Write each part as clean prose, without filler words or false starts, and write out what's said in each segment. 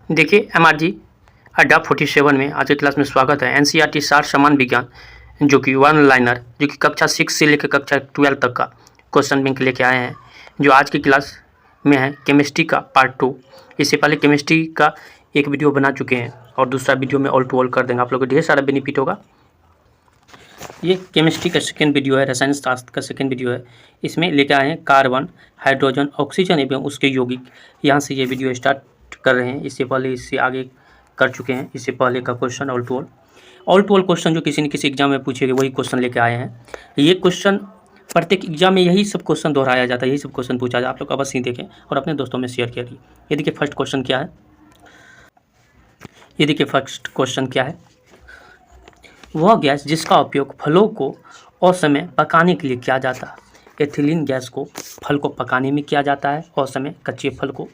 देखिए एमआरजी अड्डा 47 में आज की क्लास में स्वागत है। एनसीईआरटी सार समान विज्ञान जो कि वन लाइनर जो कि कक्षा 6 से लेकर कक्षा 12 तक का क्वेश्चन बैंक लेके आए हैं, जो आज की क्लास में है केमिस्ट्री का पार्ट 2। इससे पहले केमिस्ट्री का एक वीडियो बना चुके हैं और दूसरा वीडियो में ऑल टू ऑल कर देंगे, आप लोगों को ढेर सारा बेनिफिट होगा। ये केमिस्ट्री का सेकेंड वीडियो है, रसायन शास्त्र का सेकेंड वीडियो है। इसमें लेके आए हैं कार्बन, हाइड्रोजन, ऑक्सीजन एवं उसके यौगिक। यहाँ से ये वीडियो स्टार्ट कर रहे हैं। इससे पहले इससे आगे कर चुके हैं। इससे पहले का question all to all question जो किसी न किसी एग्जाम में पूछे गए वही क्वेश्चन लेके आए हैं। ये क्वेश्चन प्रत्येक एग्जाम में यही सब क्वेश्चन दोहराया जाता है, यही सब क्वेश्चन पूछा जाता है। आप लोग अवश्य देखें और अपने दोस्तों में शेयर करिए। ये देखिए फर्स्ट क्वेश्चन क्या है। ये देखिए फर्स्ट क्वेश्चन क्या है। वह गैस जिसका उपयोग फलों को असमय पकाने के लिए किया जाता है। एथिलीन गैस को फल को पकाने में किया जाता है, असमय कच्चे फल को।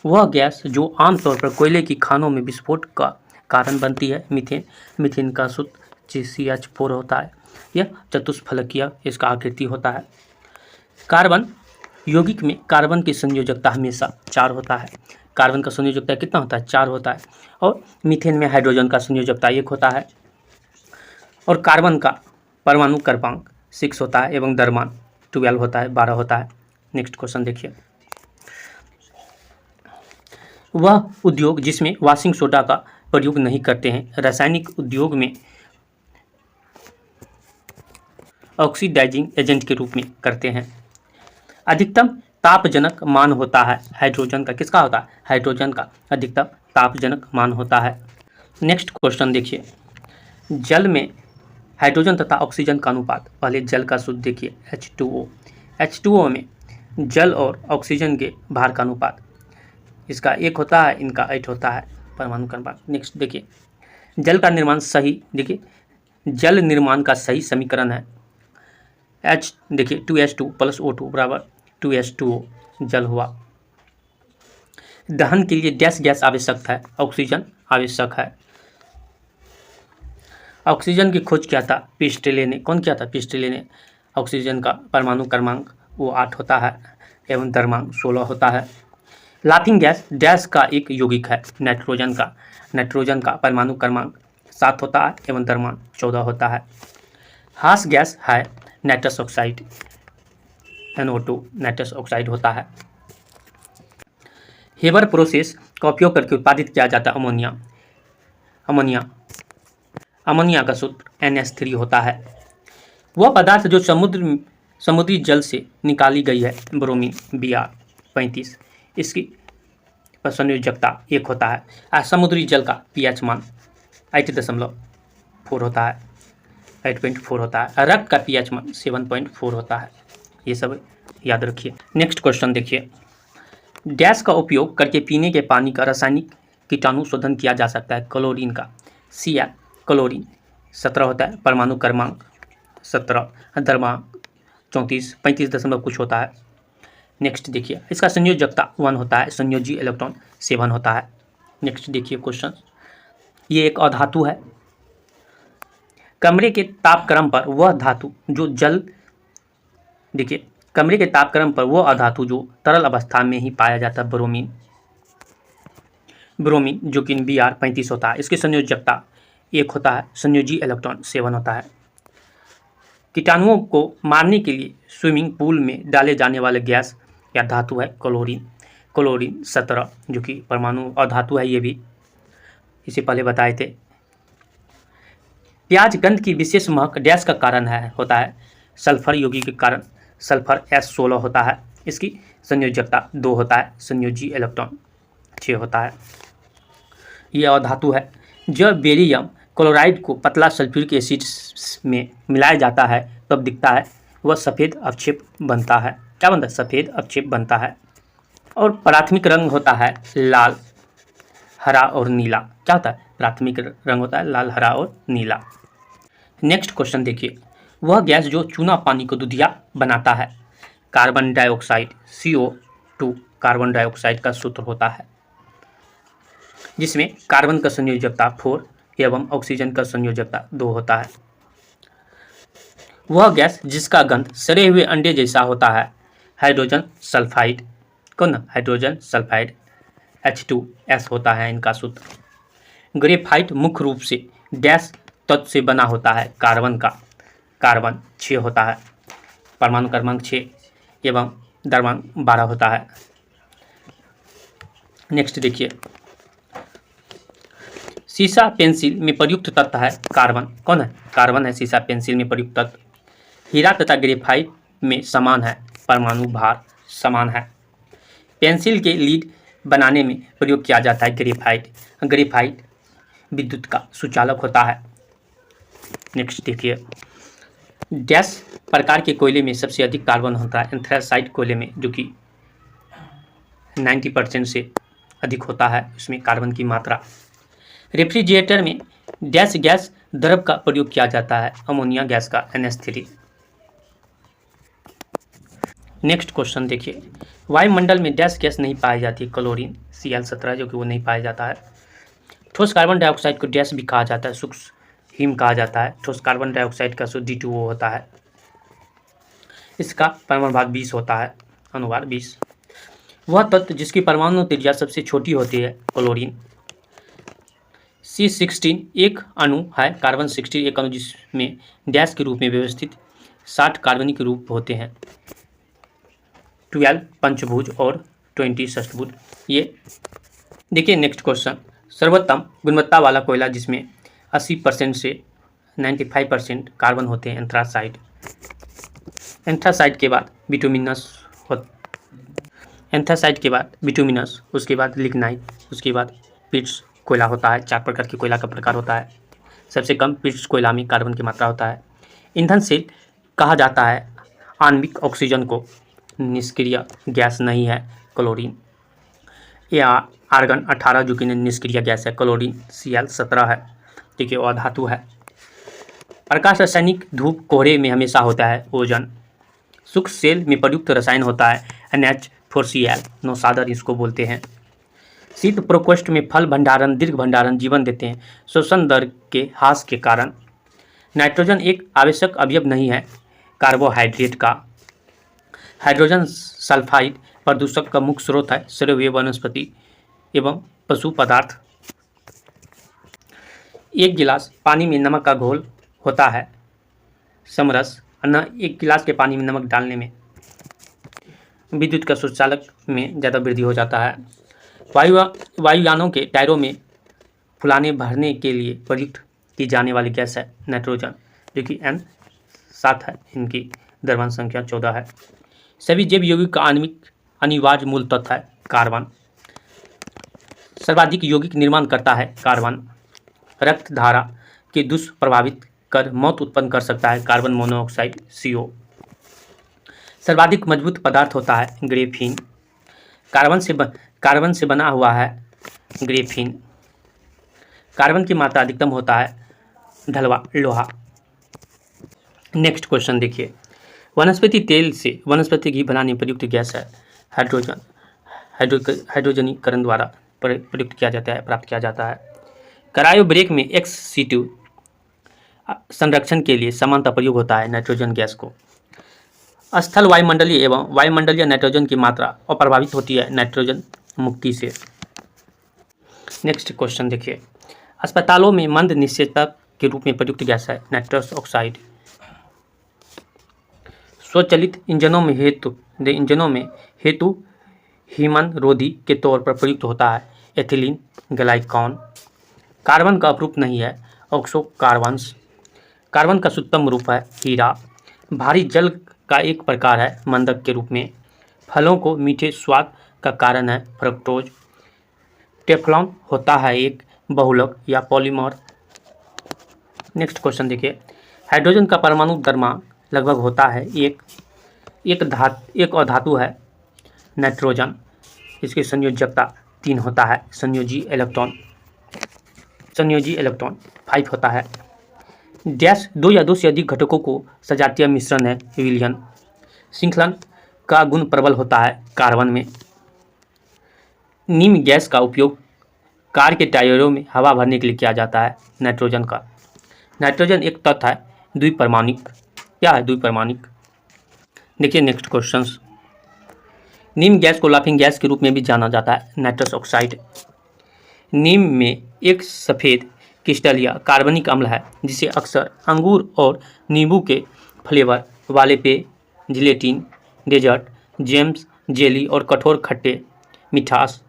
वह गैस जो आमतौर पर कोयले की खानों में विस्फोट का कारण बनती है। मीथेन। मीथेन का सूत्र CH4 होता है। यह चतुष्फलकीय इसका आकृति होता है। कार्बन यौगिक में कार्बन की संयोजकता हमेशा 4 होता है। कार्बन का संयोजकता कितना होता है? 4 होता है। और मीथेन में हाइड्रोजन का संयोजकता 1 होता है। और कार्बन का परमाणु क्रमांक 6 होता है एवं द्रव्यमान 12 होता है, 12 होता है। नेक्स्ट क्वेश्चन देखिए। वह उद्योग जिसमें वॉशिंग सोडा का प्रयोग नहीं करते हैं, रासायनिक उद्योग में ऑक्सीडाइजिंग एजेंट के रूप में करते हैं। अधिकतम तापजनक मान होता है हाइड्रोजन का। किसका होता है? हाइड्रोजन का अधिकतम तापजनक मान होता है। नेक्स्ट क्वेश्चन देखिए। जल में हाइड्रोजन तथा ऑक्सीजन का अनुपात। पहले जल का सूत्र देखिए, H2O। H2O में जल और ऑक्सीजन के भार का अनुपात, इसका 1 होता है, इनका 8 होता है, परमाणु का अनुपात। नेक्स्ट देखिए। जल का निर्माण सही, देखिए जल निर्माण का सही समीकरण है देखिए 2H2 + O2 बराबर 2H2O जल हुआ। दहन के लिए डैश गैस आवश्यक है? ऑक्सीजन आवश्यक है। ऑक्सीजन की खोज क्या था? पिस्टले ने। कौन किया था? पिस्टले ने। ऑक्सीजन का परमाणु क्रमांक वो 8 होता है एवं द्रव्यमान 16 होता है। लाफिंग गैस डैश का एक यौगिक है? नाइट्रोजन का। नाइट्रोजन का परमाणु क्रमांक 7 होता है एवं द्रव्यमान 14 होता है। हास गैस है nitrous oxide, NO2 nitrous oxide होता है। हेबर प्रोसेस का उपयोग करके उत्पादित किया जाता है अमोनिया। अमोनिया का सूत्र NH3 होता है। वह पदार्थ जो समुद्री जल से निकाली गई है, ब्रोमीन, Br35, इसकी संयोजकता 1 होता है। समुद्री जल का pH मान 8.4 होता है, 8.4 होता है। रक्त का pH मान 7.4 होता है। ये सब याद रखिए। नेक्स्ट क्वेश्चन देखिए। डैश का उपयोग करके पीने के पानी का रासायनिक कीटाणु शोधन किया जा सकता है। क्लोरीन का Cl, क्लोरीन 17 होता है, परमाणु क्रमांक 17, द्रव्यमान 34, 35 कुछ होता है। नेक्स्ट देखिए। इसका संयोजकता 1 होता है, संयोजी इलेक्ट्रॉन 7 होता है। नेक्स्ट देखिए क्वेश्चन। ये एक अधातु है। कमरे के तापक्रम पर वह धातु जो जल, देखिए कमरे के तापक्रम पर वह अधातु जो तरल अवस्था में ही पाया जाता है, ब्रोमीन जो कि Br35 होता है। इसकी संयोजकता 1 होता है, संयोजी इलेक्ट्रॉन 7 होता है। कीटाणुओं को मारने के लिए स्विमिंग पूल में डाले जाने वाले गैस या धातु है क्लोरीन 17 जो कि परमाणु अधातु है। ये भी इसे पहले बताए थे। प्याज गंध की विशेष महक डैश का कारण होता है सल्फर यौगिक के कारण, सल्फर S16 होता है। इसकी संयोजकता 2 होता है, संयोजी इलेक्ट्रॉन 6 होता है। यह अधातु है। जब बेरियम क्लोराइड को पतला सल्फ्यूरिक एसिड में मिलाया जाता है तब दिखता है वह सफ़ेद अवक्षेप बनता है। क्या बनता है? सफ़ेद अवक्षेप बनता है। और प्राथमिक रंग होता है लाल, हरा और नीला। क्या होता है? प्राथमिक रंग होता है लाल, हरा और नीला। नेक्स्ट क्वेश्चन देखिए। वह गैस जो चूना पानी को दूधिया बनाता है। Carbon dioxide, CO2 carbon dioxide का सूत्र होता है, जिसमें कार्बन का संयोजकता 4 एवं ऑक्सीजन का संयोजकता 2 होता है। वह गैस जिसका गंध सड़े हुए अंडे जैसा होता है, हाइड्रोजन सल्फाइड। कौन? Hydrogen sulphide. H2S होता है इनका सूत्र। ग्रेफाइट मुख्य रूप से डैश तत्व से बना होता है, कार्बन का, कार्बन 6 होता है, परमाणु क्रमांक 6 एवं द्रव्यमान 12 होता है। नेक्स्ट देखिए, सीसा पेंसिल में प्रयुक्त तत्व है कार्बन। कौन है? कार्बन है सीसा पेंसिल में प्रयुक्त तत्व। हीरा तथा ग्रेफाइट में समान है, परमाणु भार समान है। पेंसिल के लीड बनाने में प्रयोग किया जाता है ग्रेफाइट। ग्रेफाइट विद्युत का सुचालक होता है। नेक्स्ट देखिए, डैश प्रकार के कोयले में सबसे अधिक कार्बन होता है एंथ्रासाइट कोयले में, जो कि 90% से अधिक होता है उसमें कार्बन की मात्रा। रेफ्रिजरेटर में डैश गैस द्रव का प्रयोग किया जाता है, अमोनिया गैस का NH3। नेक्स्ट क्वेश्चन देखिए, वायुमंडल में डैश गैस नहीं पाई जाती, क्लोरीन Cl17, जो कि वो नहीं पाया जाता है। ठोस कार्बन डाइऑक्साइड को डैश भी कहा जाता है, सूक्ष्म हिम कहा जाता है। ठोस कार्बन डाइऑक्साइड का D2O होता है। इसका परमाणु भार 20 होता है, अनुभार 20। वह तत्व जिसकी परमाणु त्रिज्या सबसे छोटी होती है, क्लोरीन। C16 एक अणु है, कार्बन 16 एक अणु जिसमें डैश के रूप में व्यवस्थित 60 कार्बनिक रूप होते हैं, 12 पंचभुज और 20 षष्ठभुज। ये देखिए नेक्स्ट क्वेश्चन, सर्वोत्तम गुणवत्ता वाला कोयला जिसमें 80% से 95% कार्बन होते हैं, एंथ्रासाइट। एंथ्रासाइट के बाद बिटुमिनस, एंथ्रासाइट के बाद बिटुमिनस, उसके बाद लिग्नाइट, उसके बाद पिट्स कोयला होता है। 4 प्रकार के कोयला का प्रकार होता है। सबसे कम पिट्स कोयला में कार्बन की मात्रा होता है। ईंधन से कहा जाता है आणविक ऑक्सीजन को, निष्क्रिय गैस नहीं है, क्लोरीन। या आर्गन 18 जो कि निष्क्रिय गैस है, क्लोरीन Cl17 है, ठीक है, और धातु है। प्रकाश रासायनिक धूप कोहरे में हमेशा होता है, ओजन। सूक्ष्म सेल में प्रयुक्त रसायन होता है NH4Cl, नौसादर इसको बोलते हैं। शीत प्रकोष्ठ में फल भंडारण, दीर्घ भंडारण जीवन देते हैं, श्वसन दर के ह्रास के कारण। नाइट्रोजन एक आवश्यक अवयव नहीं है कार्बोहाइड्रेट का। हाइड्रोजन सल्फाइड प्रदूषक का मुख्य स्रोत है, सड़े वनस्पति एवं पशु पदार्थ। एक गिलास पानी में नमक का घोल होता है समरस, एक गिलास के पानी में नमक डालने में विद्युत का सुचालक में ज़्यादा वृद्धि हो जाता है। वायुयानों के टायरों में फुलाने भरने के लिए प्रयुक्त की जाने वाली गैस है नाइट्रोजन, जो कि N7 है, इनकी द्रव्यमान संख्या 14 है। सभी जैव यौगिक का आणविक अनिवार्य मूल तत्व है कार्बन। सर्वाधिक यौगिक निर्माण करता है कार्बन। रक्त धारा के दुष्प्रभावित कर मौत उत्पन्न कर सकता है कार्बन मोनोऑक्साइड CO। सर्वाधिक मजबूत पदार्थ होता है ग्रेफीन। कार्बन से बना हुआ है ग्रेफीन। कार्बन की मात्रा अधिकतम होता है ढलवा लोहा। नेक्स्ट क्वेश्चन देखिए, वनस्पति तेल से वनस्पति घी बनाने में प्रयुक्त गैस है हाइड्रोजन। हाइड्रोजनीकरण द्वारा प्रयुक्त किया जाता है, प्राप्त किया जाता है। क्रायो ब्रेक में XC2 संरक्षण के लिए समानता प्रयोग होता है नाइट्रोजन गैस को। स्थल वायुमंडलीय एवं वायुमंडलीय नाइट्रोजन की मात्रा अप्रभावित होती है नाइट्रोजन मुक्ति से। नेक्स्ट क्वेश्चन देखिए, अस्पतालों में मंद निषेचक के रूप में प्रयुक्त गैस है नाइट्रस ऑक्साइड। स्वचालित इंजनों में हेतु हीमन रोधी के तौर पर प्रयुक्त होता है एथिलीन ग्लाइकॉन। कार्बन का अपरूप नहीं है ऑक्सो कार्बन्स। कार्बन का शुद्धतम रूप है हीरा। भारी जल का एक प्रकार है मंदक के रूप में। फलों को मीठे स्वाद का कारण है फ्रक्टोज। टेफ्लॉन होता है एक बहुलक या पॉलीमर। नेक्स्ट क्वेश्चन देखिए, हाइड्रोजन का परमाणु द्रव्यमान लगभग होता है एक अधातु है नाइट्रोजन। इसकी संयोजकता 3 होता है। संयोजी इलेक्ट्रॉन 5 होता है। डैश 2 या 2 से अधिक घटकों को सजातीय मिश्रण है विलयन। श्रृंखलन का गुण प्रबल होता है कार्बन में। नीम गैस का उपयोग कार के टायरों में हवा भरने के लिए किया जाता है नाइट्रोजन का। नाइट्रोजन एक तत्व है द्विपरमाणिक। क्या है द्विपरमाणिक? देखिए नेक्स्ट क्वेश्चंस, नीम गैस को लाफिंग गैस के रूप में भी जाना जाता है, नाइट्रस ऑक्साइड। नीम में एक सफ़ेद क्रिस्टल या कार्बनिक अम्ल है जिसे अक्सर अंगूर और नींबू के फ्लेवर वाले पेय, जिलेटिन, डेजर्ट, जेम्स, जेली और कठोर खट्टे मिठास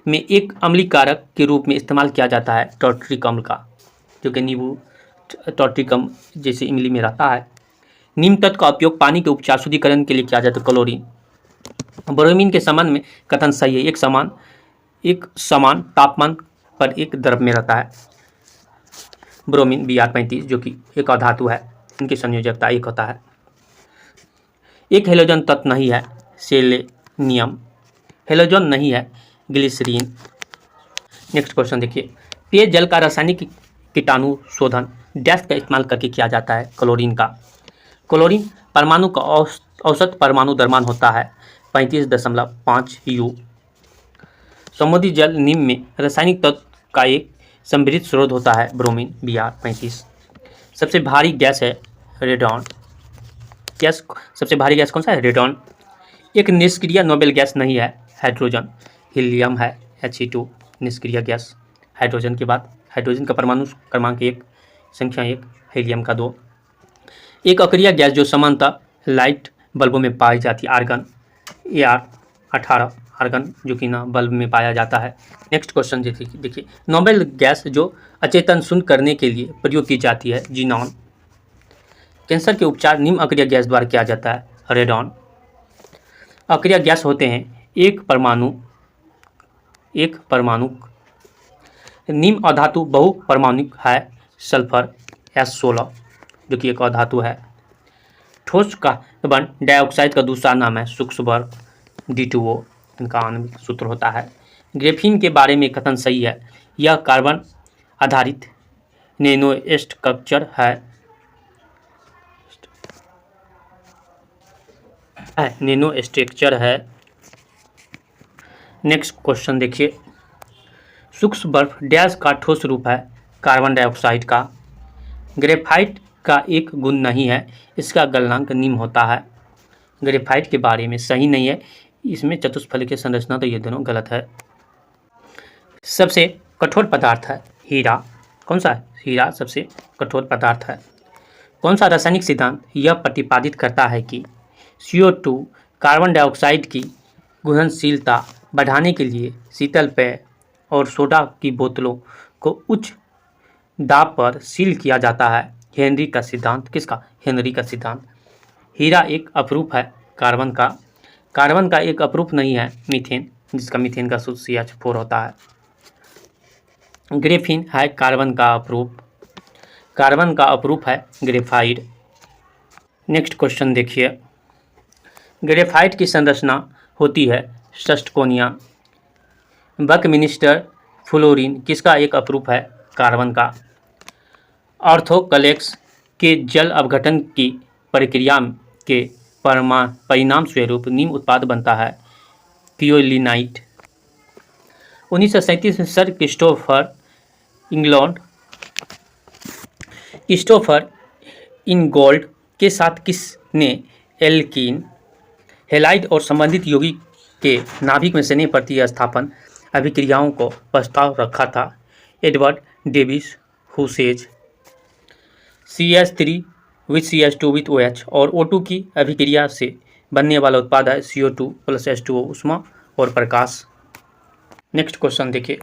में एक अम्लीकारक के रूप में इस्तेमाल किया जाता है। टॉर्ट्रिक अम्ल का, जो कि नींबू टॉर्ट्रिक अम्ल जैसे इमली में रहता है। नीम तत्व का उपयोग पानी के उपचार शुद्धिकरण के लिए किया जाता है। क्लोरीन। ब्रोमीन के संबंध में कथन सही है। एक समान तापमान पर एक द्रव में रहता है। ब्रोमीन Br35 जो कि एक अधातु है, इनकी संयोजकता 1 होता है। एक हेलोजन तत्व नहीं है, सेलेनियम। हेलोजन नहीं है, ग्लिसरीन। नेक्स्ट क्वेश्चन देखिए, पेयजल का रासायनिक कीटाणु शोधन डैश का इस्तेमाल करके किया जाता है। क्लोरीन का। क्लोरीन परमाणु का औसत परमाणु द्रव्यमान होता है 35.5 U। समुद्री जल नीम में रासायनिक तत्व का एक समृद्ध स्रोत होता है, ब्रोमीन Br35। सबसे भारी गैस है रेडॉन। सबसे भारी गैस कौन सा है? रेडॉन। एक निष्क्रिय नोबेल गैस नहीं है, हाइड्रोजन। हीलियम है, He2 निष्क्रिय गैस। हाइड्रोजन के बाद हाइड्रोजन का परमाणु क्रमांक 1, संख्या 1, हीलियम का 2। एक अक्रिय गैस जो सामान्यतः लाइट बल्बों में पाई जाती है, आर्गन। Ar18 आर्गन जो कि ना बल्ब में पाया जाता है। नेक्स्ट क्वेश्चन देखिए, नोबेल गैस जो अचेतन शून्य करने के लिए प्रयोग की जाती है, जीनॉन। कैंसर के उपचार निम्न अक्रिय गैस द्वारा किया जाता है, रेडॉन। अक्रिय गैस होते हैं एक परमाणु निम्न अधातु बहु परमाणुक है, सल्फर S16 जो कि एक अधातु है। ठोस कार्बन डाइऑक्साइड का दूसरा नाम है सूक्ष्म D2O, इनका आणविक सूत्र होता है। ग्रेफीन के बारे में कथन सही है। यह कार्बन आधारित नैनो स्ट्रक्चर है, नैनो स्ट्रक्चर है। नेक्स्ट क्वेश्चन देखिए, सूक्ष्म बर्फ डैश का ठोस रूप है, कार्बन डाइऑक्साइड का। ग्रेफाइट का एक गुण नहीं है, इसका गलनांक निम्न होता है। ग्रेफाइट के बारे में सही नहीं है, इसमें चतुष्फलकीय संरचना, तो ये दोनों गलत है। सबसे कठोर पदार्थ है हीरा। कौन सा है? हीरा सबसे कठोर पदार्थ है। कौन सा रासायनिक सिद्धांत यह प्रतिपादित करता है कि CO2 कार्बन डाइऑक्साइड की घुलनशीलता बढ़ाने के लिए शीतल पेय और सोडा की बोतलों को उच्च दाब पर सील किया जाता है? हेनरी का सिद्धांत। किसका? हेनरी का सिद्धांत। हीरा एक अपरूप है कार्बन का एक अपरूप नहीं है, मीथेन, जिसका मीथेन का सूत्र CH4 होता है। ग्रेफीन है कार्बन का अपरूप है ग्रेफाइट। नेक्स्ट क्वेश्चन देखिए, ग्रेफाइट की संरचना होती है षटकोणीय। बकमिनिस्टर फ्लोरीन किसका एक अपरूप है? कार्बन का। ऑर्थोक्लेक्स के जल अपघटन की प्रक्रिया के परिणाम स्वरूप निम्न उत्पाद बनता है, पियोलिनाइट। 1937 में सर क्रिस्टोफर इनगोल्ड के साथ किसने एल्कीन, हैलाइड और संबंधित यौगिक के नाभिक में स्नेह प्रतिस्थापन अभिक्रियाओं को प्रस्ताव रखा था? एडवर्ड डेविस हुसेज। CH3 with CH2 with OH और O2 की अभिक्रिया से बनने वाला उत्पाद है CO2 + H2O, ऊष्मा और प्रकाश। नेक्स्ट क्वेश्चन देखिए,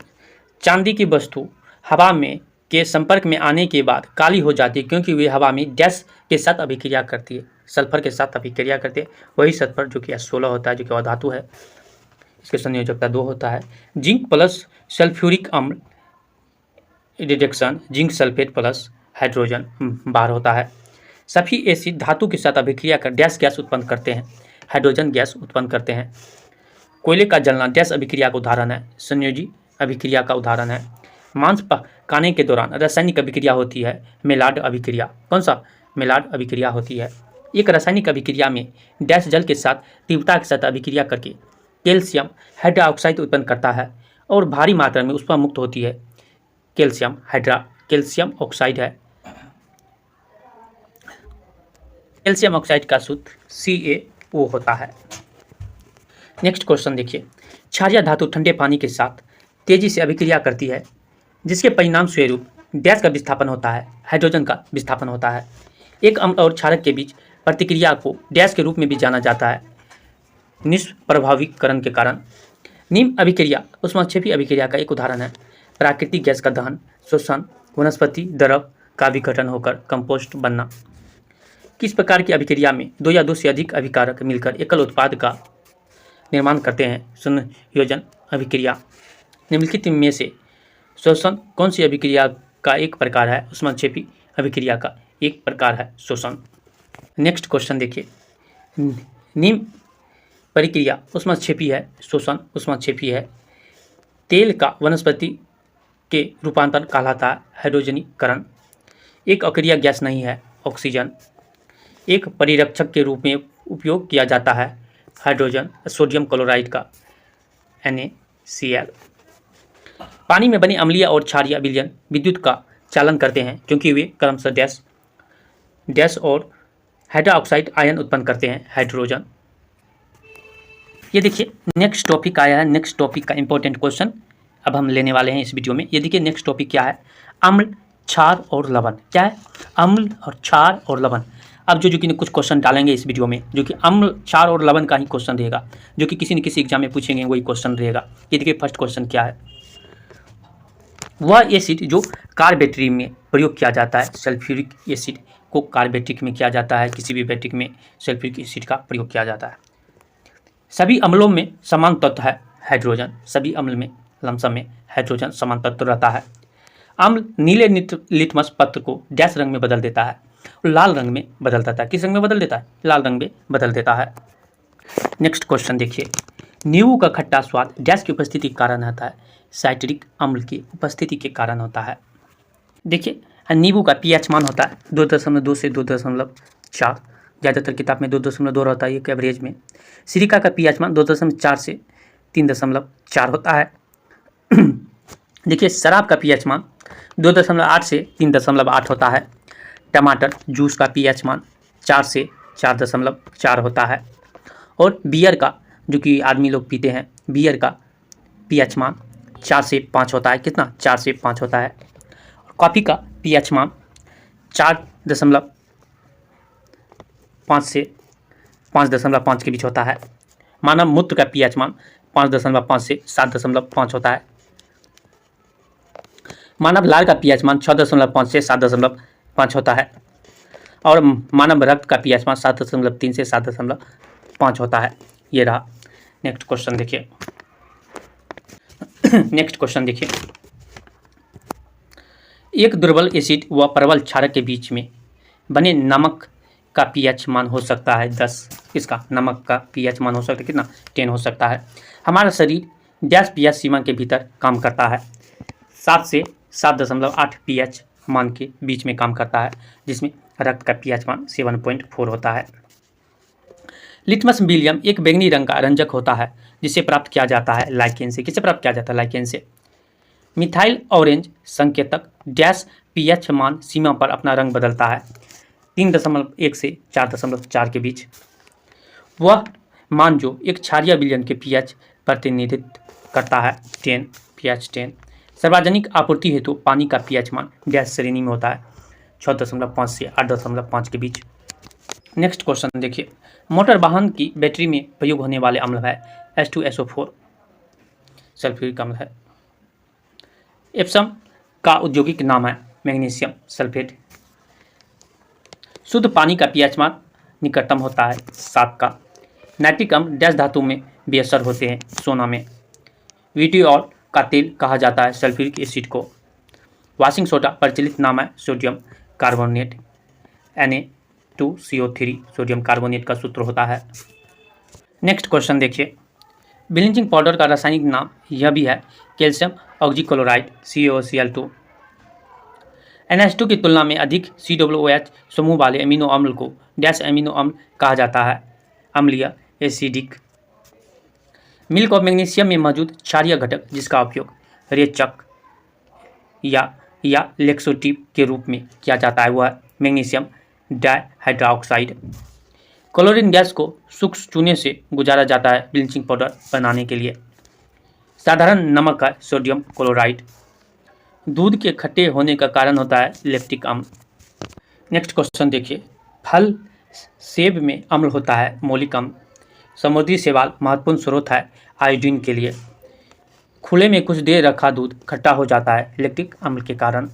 चांदी की वस्तु हवा में के संपर्क में आने के बाद काली हो जाती है क्योंकि वे हवा में गैस के साथ अभिक्रिया करती है, सल्फर के साथ अभिक्रिया करती है। वही सल्फर जो कि S16 होता है, जो कि अधातु है, इसकी संयोजकता 2 होता है। जिंक प्लस सल्फ्यूरिक अम्ल reduction, zinc sulphate plus hydrogen बाहर होता है। सभी एसिड धातु के साथ अभिक्रिया कर डैश गैस उत्पन्न करते हैं, हाइड्रोजन गैस उत्पन्न करते हैं। कोयले का जलना डैश अभिक्रिया का उदाहरण है, संयोजी अभिक्रिया का उदाहरण है। मांस पकाने के दौरान रासायनिक अभिक्रिया होती है, मेलार्ड अभिक्रिया। कौन सा? मेलार्ड अभिक्रिया होती है। एक रासायनिक अभिक्रिया में डैश जल के साथ तीव्रता के साथ अभिक्रिया करके कैल्शियम हाइड्रोक्साइड उत्पन्न करता है और भारी मात्रा में ऊष्मा मुक्त होती है। कैल्शियम ऑक्साइड है। कैल्शियम ऑक्साइड का सूत्र CaO होता है। नेक्स्ट क्वेश्चन देखिए, क्षारीय धातु ठंडे पानी के साथ तेजी से अभिक्रिया करती है, जिसके परिणाम स्वरूप डैश का विस्थापन होता है, हाइड्रोजन का विस्थापन होता है। एक अम्ल और क्षारक के बीच प्रतिक्रिया को डैश के रूप में भी जाना जाता है, निष्प्रभावीकरण के कारण। निम्न अभिक्रिया ऊष्माक्षेपी अभिक्रिया का एक उदाहरण है। प्राकृतिक गैस का दहन, श्वसन, वनस्पति द्रव का विघटन होकर कंपोस्ट बनना। किस प्रकार की अभिक्रिया में दो या दो से अधिक अभिकारक मिलकर एकल उत्पाद का निर्माण करते हैं? संयोजन अभिक्रिया। निम्नलिखित में से श्वसन कौन सी अभिक्रिया का एक प्रकार है? ऊष्माक्षेपी अभिक्रिया का एक प्रकार है श्वसन। नेक्स्ट क्वेश्चन देखिए, निम्न प्रक्रिया ऊष्माक्षेपी है, श्वसन ऊष्माक्षेपी है। तेल का वनस्पति के रूपांतरण कहलाता है हाइड्रोजनीकरण। एक अक्रिय गैस नहीं है ऑक्सीजन। एक परिरक्षक के रूप में उपयोग किया जाता है हाइड्रोजन, सोडियम क्लोराइड का NaCl। पानी में बने अम्लीय और क्षारीय विलयन विद्युत का चालन करते हैं, क्योंकि वे क्रमशः डैश और हाइड्रोक्साइड आयन उत्पन्न करते हैं, हाइड्रोजन। ये देखिए नेक्स्ट टॉपिक आया है। नेक्स्ट टॉपिक का इंपॉर्टेंट क्वेश्चन अब हम लेने वाले हैं इस वीडियो में। ये देखिए नेक्स्ट टॉपिक क्या है? अम्ल, क्षार और लवण। क्या है? अम्ल और क्षार और लवण। अब जो कि कुछ क्वेश्चन डालेंगे इस वीडियो में, जो कि अम्ल, क्षार और लवण का ही क्वेश्चन रहेगा, जो कि किसी न किसी एग्जाम में पूछेंगे, वही क्वेश्चन रहेगा। ये देखिए फर्स्ट क्वेश्चन क्या है? वह एसिड जो कार बैटरी में प्रयोग किया जाता है, सल्फ्यूरिक एसिड को कार बैटरी में किया जाता है, किसी भी बैटरी में सल्फ्यूरिक एसिड का प्रयोग किया जाता है। सभी अम्लों में समान तत्व है हाइड्रोजन। सभी अम्ल में लमसम में हाइड्रोजन समान तत्व रहता है। अम्ल नीले लिटमस पत्र को डैश रंग में बदल देता है और लाल रंग में बदल देता है। किस रंग में बदल देता है? लाल रंग में बदल देता है। नेक्स्ट क्वेश्चन देखिए, नींबू का खट्टा स्वाद डैश की उपस्थिति के कारण आता है, साइट्रिक अम्ल की उपस्थिति के कारण होता है। देखिए नींबू का pH मान होता है 2.2 से 2.4। ज़्यादातर किताब में 2.2 रहता है, एक एवरेज में। सिरिका का pH मान 2.4 से 3.4 होता है। देखिए शराब का pH मान 2.8 से 3.8 होता है। टमाटर जूस का pH मान 4 से 4.4 होता है। और बियर का, जो कि आदमी लोग पीते हैं, बियर का pH मान 4 से 5 होता है। कितना? 4 से 5 होता है। कॉफ़ी का pH मान 4.5 से 5.5 के बीच होता है। मानव मूत्र का pH मान 5.5 से 7.5 होता है। मानव लार का pH मान 6.5 से 7.5 होता है। और मानव रक्त का pH मान 7.3 से 7.5 होता है। ये रहा। नेक्स्ट क्वेश्चन देखिए। नेक्स्ट क्वेश्चन देखिए, एक दुर्बल एसिड व प्रबल क्षारक के बीच में बने नमक का pH मान हो सकता है 10। इसका नमक का pH मान हो सकता है कितना? 10 हो सकता है। हमारा शरीर डैश pH सीमा के भीतर काम करता है, 7 से 7.8 pH मान के बीच में काम करता है, जिसमें रक्त का pH मान 7.4 होता है। लिटमस विलियम एक बैंगनी रंग का रंजक होता है, जिसे प्राप्त किया जाता है लाइकेन से। किससे प्राप्त किया जाता है? लाइकेन से। मिथाइल ऑरेंज संकेतक डैश pH मान सीमा पर अपना रंग बदलता है 3.1 से 4.4 के बीच। वह मान जो एक क्षारीय विलयन के pH प्रतिनिधित्व करता है 10, pH 10। सार्वजनिक आपूर्ति हेतु पानी का pH मान डैश श्रेणी में होता है 6.5 से 8.5 के बीच। नेक्स्ट क्वेश्चन देखिए, मोटर वाहन की बैटरी में प्रयोग होने वाले अम्ल है H2SO4, सल्फ्यूरिक अम्ल है। एप्सम का औद्योगिक नाम है मैग्नीशियम सल्फेट। शुद्ध पानी का pH मान निकटतम होता है 7 का। नाइट्रिक अम्ल डैश धातु में बेअसर होते हैं, सोना में। विट्रियोल का तेल कहा जाता है सल्फ्यूरिक एसिड को। वाशिंग सोडा प्रचलित नाम है sodium carbonate, Na2CO3 sodium carbonate का सूत्र होता है। नेक्स्ट क्वेश्चन देखिए, ब्लीचिंग पाउडर का रासायनिक नाम यह भी है कैल्शियम ऑक्सीक्लोराइड CaOCl2। NH2 की तुलना में अधिक COOH समूह वाले अमीनो अम्ल को डैश अमीनो अम्ल कहा जाता है, अम्लीय एसिडिक। मिल्क और मैग्नीशियम में मौजूद क्षारीय घटक जिसका उपयोग रेचक या लेक्सोटिव के रूप में किया जाता है, वह मैग्नीशियम डाइहाइड्रोक्साइड। क्लोरीन गैस को सूक्ष्म चूने से गुजारा जाता है ब्लीचिंग पाउडर बनाने के लिए। साधारण नमक है सोडियम क्लोराइड। दूध के खट्टे होने का कारण होता है लैक्टिक अम्ल। नेक्स्ट क्वेश्चन देखिए, फल सेब में अम्ल होता है मौलिक अम्ल। समुद्री शैवाल महत्वपूर्ण स्रोत है आयोडीन के लिए। खुले में कुछ देर रखा दूध खट्टा हो जाता है लैक्टिक अम्ल के कारण।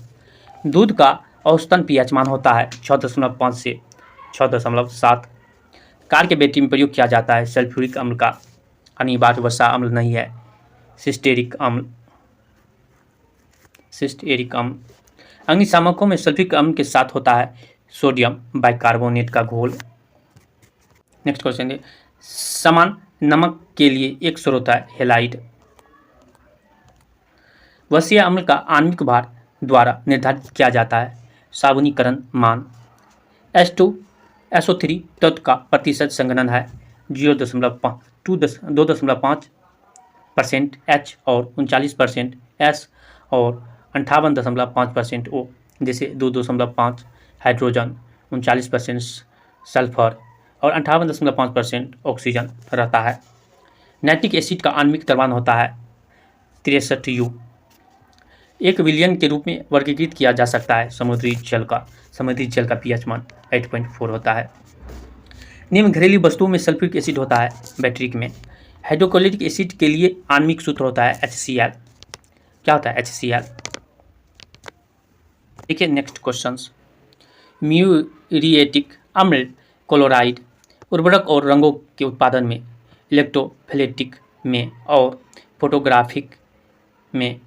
दूध का औसतन पीएच मान होता है 6.5 से 6.7। कार के बैटरी में प्रयोग किया जाता है सल्फ्यूरिक अम्ल का अनिवार्य वसा अम्ल नहीं है सिस्टेरिक अम्ल। अग्निशामकों में सल्फ्यूरिक अम्ल के साथ होता है सोडियम बाइकार्बोनेट का घोल। नेक्स्ट क्वेश्चन है, समान नमक के लिए एक स्रोत है हेलाइड। वसीय अम्ल का आणविक भार द्वारा निर्धारित किया जाता है साबुनीकरण मान। SO3 तत्व का प्रतिशत संघनन है 2.5% H और 39% S और 58.5% O, जैसे 2.5 हाइड्रोजन, 39% सल्फर और 58.5% ऑक्सीजन रहता है। नाइट्रिक एसिड का आणविक द्रव्यमान होता है 63U। 1 विलियन के रूप में वर्गीकृत किया जा सकता है समुद्री जल का पीएच मान 8.4 होता है। निम्न घरेलू वस्तुओं में सल्फ्यूरिक एसिड होता है बैटरिक में। हाइड्रोक्लोरिक एसिड के लिए आणविक सूत्र होता है HCl। क्या होता है HCl? देखिए नेक्स्ट क्वेश्चंस, म्यूरिएटिक अम्ल क्लोराइड उर्वरक और रंगों के उत्पादन में, इलेक्ट्रोफिलेटिक में और फोटोग्राफिक में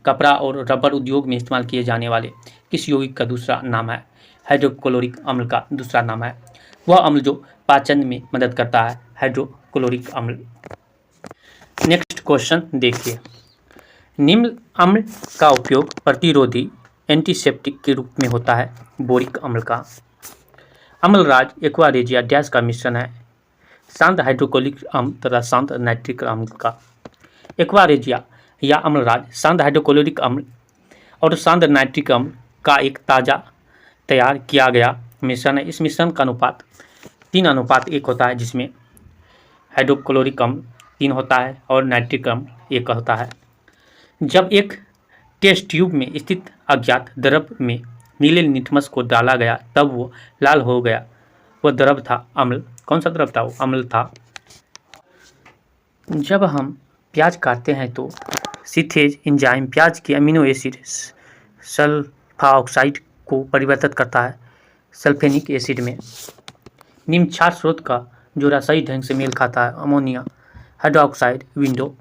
कपड़ा और रबर उद्योग में इस्तेमाल किए जाने वाले किस यौगिक का दूसरा नाम है? हाइड्रोक्लोरिक अम्ल का दूसरा नाम है वह अम्ल जो पाचन में मदद करता है हाइड्रोक्लोरिक अम्ल। नेक्स्ट क्वेश्चन देखिए, निम्न अम्ल का उपयोग प्रतिरोधी एंटीसेप्टिक के रूप में होता है बोरिक अम्ल का। अम्लराज एक्वारेजिया डैश का मिश्रण है शांत हाइड्रोक्लोरिक अम्ल तथा शांत नाइट्रिक अम्ल का। एक्वारेजिया या अम्लराज शांत हाइड्रोक्लोरिक अम्ल और शांत नाइट्रिक अम्ल का एक ताज़ा तैयार किया गया मिश्रण है। इस मिश्रण का अनुपात 3:1 होता है, जिसमें हाइड्रोक्लोरिक अम्ल 3 होता है और नाइट्रिक अम्ल 1 होता है। जब एक टेस्ट ट्यूब में स्थित अज्ञात द्रव में नीले लिटमस को डाला गया तब वो लाल हो गया। वह द्रव था अम्ल। कौन सा द्रव था? वो अम्ल था। जब हम प्याज काटते हैं तो सिथेज एंजाइम प्याज के अमीनो एसिड सल्फाऑक्साइड को परिवर्तित करता है सल्फेनिक एसिड में। निम्न क्षार स्रोत का जोड़ा सही ढंग से मेल खाता है ammonia hydroxide window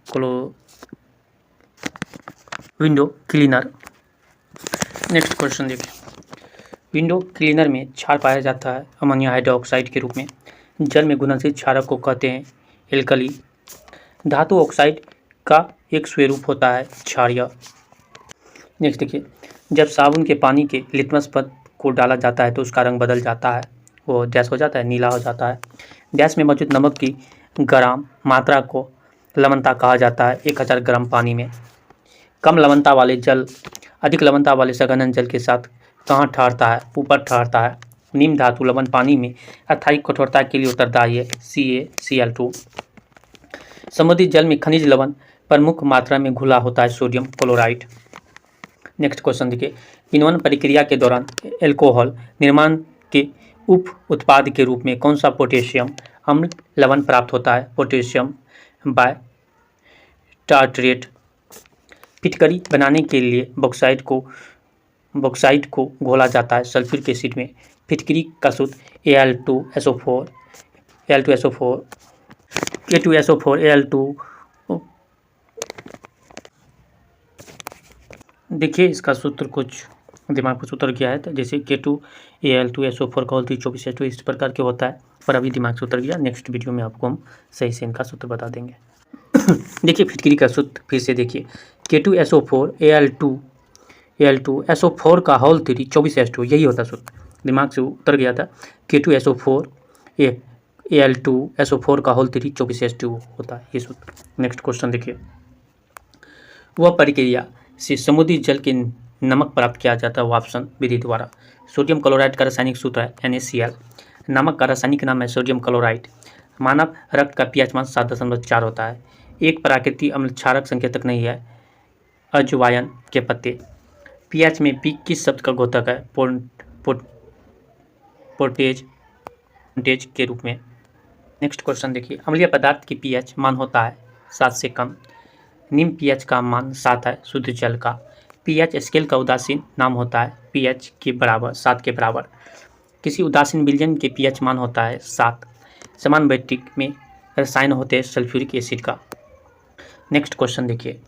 cleaner. Next question देखिए, विंडो क्लीनर में क्षार पाया जाता है अमोनिया हाइड्रोक्साइड के रूप में। जल में घुलनशील क्षारक को कहते हैं एल्कली। धातु ऑक्साइड का एक स्वरूप होता है क्षारीय। नेक्स्ट देखिए, जब साबुन के पानी के लिटमस पद को डाला जाता है तो उसका रंग बदल जाता है, वो डैश हो जाता है, नीला हो जाता है। डैश में मौजूद नमक की ग्राम मात्रा को लवणता कहा जाता है 1000 ग्राम पानी में। कम लवणता वाले जल अधिक लवणता वाले संघनन जल के साथ कहाँ ठहरता है? ऊपर ठहरता है। निम्न धातु लवण पानी में अस्थायी कठोरता के लिए उत्तरदायी है CaCl2। समुद्री जल में खनिज लवण प्रमुख मात्रा में घुला होता है सोडियम क्लोराइड। नेक्स्ट क्वेश्चन देखिए, किण्वन प्रक्रिया के दौरान एल्कोहल निर्माण के उप उत्पाद के रूप में कौन सा पोटेशियम अम्ल लवण प्राप्त होता है? पोटेशियम बायटार्ट्रेट। फिटकरी बनाने के लिए बॉक्साइट को घोला जाता है सल्फ्यूरिक एसिड में। फिटकरी का सूत्र Al2SO4 Al2 देखिए इसका सूत्र कुछ दिमाग पर सूत्र गया है, तो जैसे K2Al2SO4 का होल 24H2 इस प्रकार के होता है, पर अभी दिमाग से उतर गया। नेक्स्ट वीडियो में आपको हम सही से इनका सूत्र बता देंगे। देखिए फिटकरी का सूत्र फिर से देखिए, K2SO4 Al2SO4 का होल 24H2 यही होता सूत्र, दिमाग से उतर गया था। K2SO4 Al2SO4 का होल 24H2 होता है ये सूत्र। नेक्स्ट क्वेश्चन देखिए, वह प्रक्रिया से समुद्री जल के नमक प्राप्त किया जाता है वाष्पन विधि द्वारा। सोडियम क्लोराइड का रासायनिक सूत्र है NaCl। नमक का रासायनिक नाम है सोडियम क्लोराइड। मानव रक्त का pH मान 7.4 होता है। एक प्राकृतिक अम्ल क्षारक संकेतक नहीं है। अजवायन के पत्ते। pH में p किस शब्द का द्योतक है? पोर्टेज के रूप में। नेक्स्ट क्वेश्चन देखिए, अम्लीय पदार्थ की pH मान होता है 7 से कम। निम्न pH का मान 7 है। शुद्ध जल का pH स्केल का उदासीन नाम होता है pH के बराबर 7 के बराबर। किसी उदासीन विलयन के pH मान होता है 7। समान बैटरी में रसायन होते हैं सल्फ्यूरिक एसिड का। नेक्स्ट क्वेश्चन देखिए,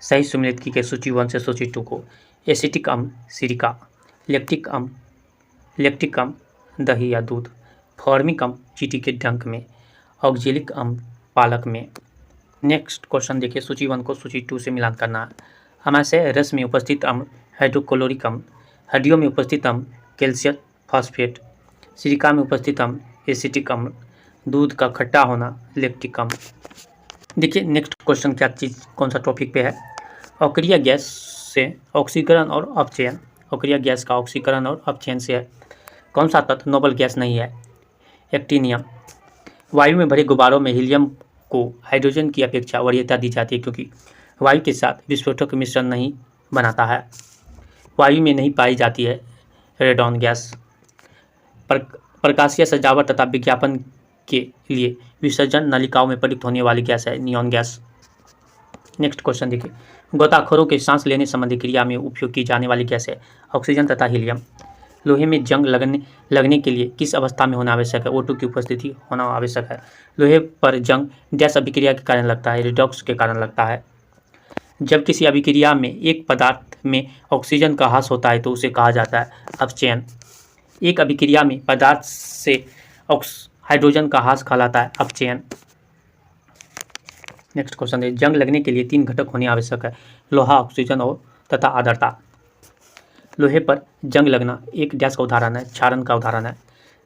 सही सम्मिलित की गई सूची 1 से सूची 2 को। एसिटिक अम्ल सिरिका, लैक्टिक अम्ल दही या दूध, फॉर्मिक अम्ल चींटी के डंक में, ऑक्जेलिक अम्ल पालक में। नेक्स्ट क्वेश्चन देखिए, सूची 1 को सूची 2 से मिलान करना है। अमाशय रस में उपस्थित अम्ल हाइड्रोक्लोरिक अम्ल, हड्डियों में उपस्थित अम्ल कैल्शियम फॉस्फेट, सिरिका में उपस्थित अम्ल एसिटिक अम्ल, दूध का खट्टा होना लैक्टिक अम्ल। देखिए नेक्स्ट क्वेश्चन क्या चीज़ कौन सा टॉपिक पे है? अक्रिय गैस से ऑक्सीकरण और अपचयन। अक्रिय गैस का ऑक्सीकरण और अपचयन से है। कौन सा तत्व नोबल गैस नहीं है? एक्टिनियम। वायु में भरे गुब्बारों में हीलियम को हाइड्रोजन की अपेक्षा वरीयता दी जाती है क्योंकि वायु के साथ विस्फोटक मिश्रण नहीं बनाता है। वायु में नहीं पाई जाती है रेडॉन गैस। प्रकाशीय सजावट तथा विज्ञापन के लिए विसर्जन नलिकाओं में प्रयुक्त होने वाली गैस है नियॉन गैस। नेक्स्ट क्वेश्चन देखिए, गोताखोरों के सांस लेने संबंधी क्रिया में उपयोग की जाने वाली गैस है ऑक्सीजन तथा हीलियम। लोहे में जंग लगने के लिए किस अवस्था में होना आवश्यक है? O2 की उपस्थिति होना आवश्यक है। लोहे पर जंग डैश अभिक्रिया के कारण लगता है? रिडॉक्स के कारण लगता है। जब किसी अभिक्रिया में एक पदार्थ में ऑक्सीजन का ह्रास होता है तो उसे कहा जाता है अपचयन। एक अभिक्रिया में पदार्थ से हाइड्रोजन का ह्रास कहलाता है अपचयन। नेक्स्ट क्वेश्चन है, जंग लगने के लिए 3 घटक होने आवश्यक है, लोहा, ऑक्सीजन और तथा आर्द्रता। लोहे पर जंग लगना एक डैश का उदाहरण है, क्षारण का उदाहरण है।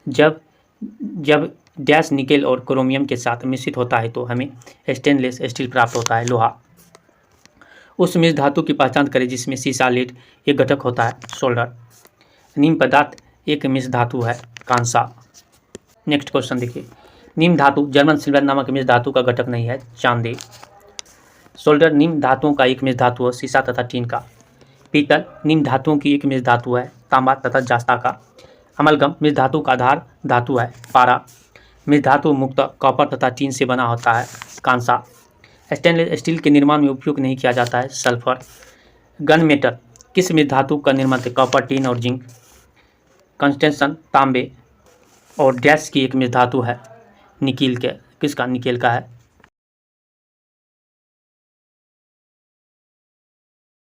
जब डैश निकेल और क्रोमियम के साथ मिश्रित होता है तो हमें स्टेनलेस स्टील प्राप्त होता है, लोहा। उस मिश्र धातु की पहचान करें जिसमें सीसा, लीड एक घटक होता है, सोल्डर। निम्न पदार्थ एक मिश्र धातु है, कांसा। नेक्स्ट क्वेश्चन देखिए, निम्न धातु जर्मन सिल्वर नामक मिश्र धातु का घटक नहीं है, चांदी। सोल्डर निम्न धातुओं का एक मिश्र धातु है, सीसा तथा टीन का। पीतल निम्न धातुओं की एक मिश्र धातु है, तांबा तथा जास्ता का। अमलगम मिश्र धातु का आधार धातु है, पारा। मिश्र धातु मुक्त कॉपर तथा टीन से बना होता है, कांसा। स्टेनलेस स्टील के निर्माण में उपयोग नहीं किया जाता है, सल्फर। गन मेटल किस मिश्र धातु का निर्माण है? कॉपर, टीन और जिंक। कंस्टेंशन तांबे और डैश की एक मिश्र धातु है, निकेल के। किसका? निकेल का है।